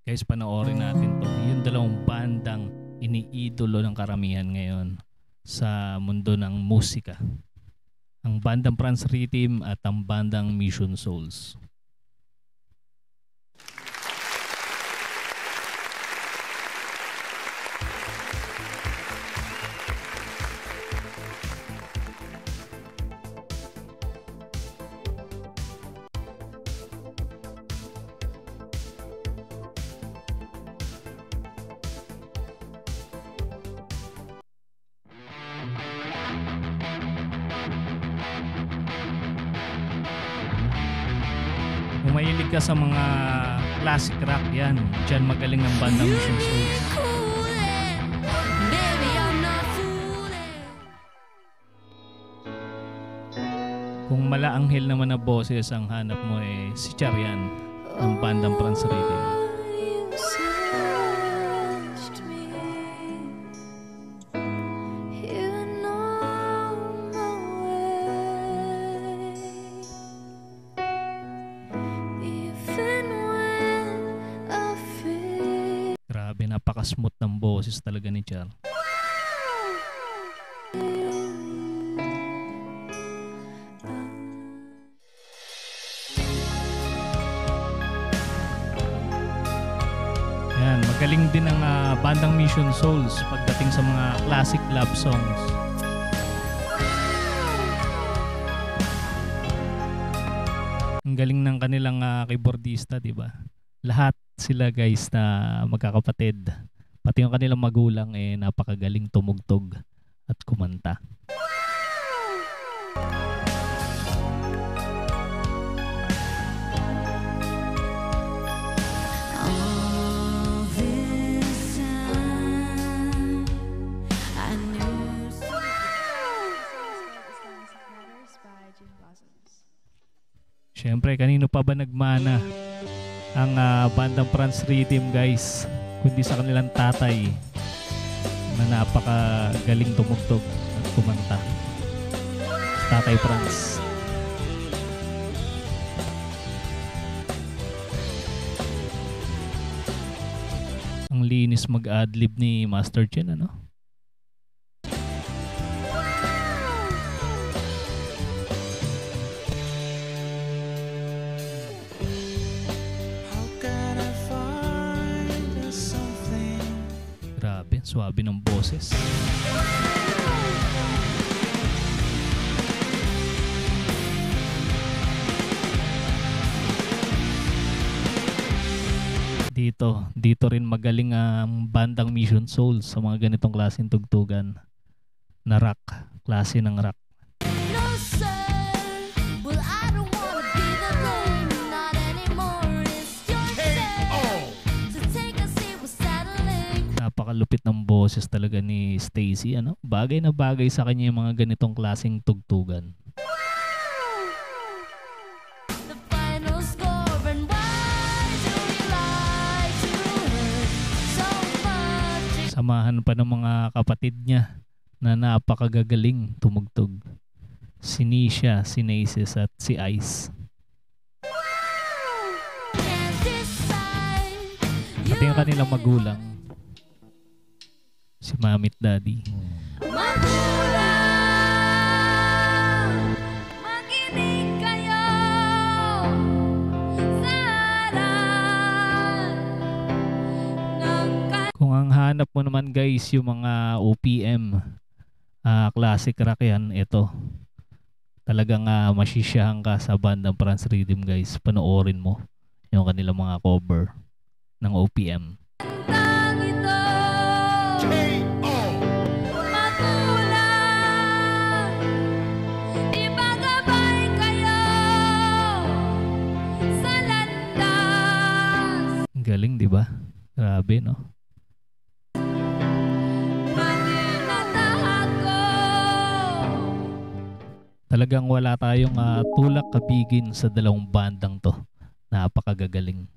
Guys, panoorin natin to. Yung dalawang bandang iniidolo ng karamihan ngayon sa mundo ng musika. Ang bandang Franz Rhythm at ang bandang Mission Souls. Kung mahilig ka sa mga classic rock, yan. Diyan magaling ang bandang Mission Souls. Kung malaanghel naman na boses ang hanap mo, si Charian ng bandang Franz Rhythm. Grabe, napaka-smooth ng boses talaga ni Char. Yan, magaling din ang bandang Mission Souls pagdating sa mga classic love songs. Ang galing ng kanilang keyboardista, di ba? Lahat sila guys na magkakapatid. Pati yung kanilang magulang napakagaling tumugtog at kumanta. Siyempre, kanino pa ba nagmana ang bandang Franz Rhythm guys, kundi sa kanilang tatay na napakagaling tumugtog at kumanta. Tatay Franz. Ang linis mag-adlib ni Master Chen, ano? Grabe, swabe ng boses. Dito rin magaling ang bandang Mission Souls sa mga ganitong klaseng tugtugan na rock, klase ng rock. Napakalupit ng boses talaga ni Stacy, ano? Bagay na bagay sa kanya yung mga ganitong klaseng tugtugan. Samahan pa ng mga kapatid niya na napakagagaling tumugtog. Si Nisha, si Naces at si Ice. At yung kanilang magulang, si Mami at Daddy. Makinig kayo sa kung ang hanap mo naman guys yung mga OPM, classic rock yan, ito. Talagang masisiyahan ka sa bandang Franz Rhythm guys. Panoorin mo yung kanilang mga cover ng OPM. Galing, di ba? Grabe, no? Talagang wala tayong tulak kabigin sa dalawang bandang to. Napakagagaling.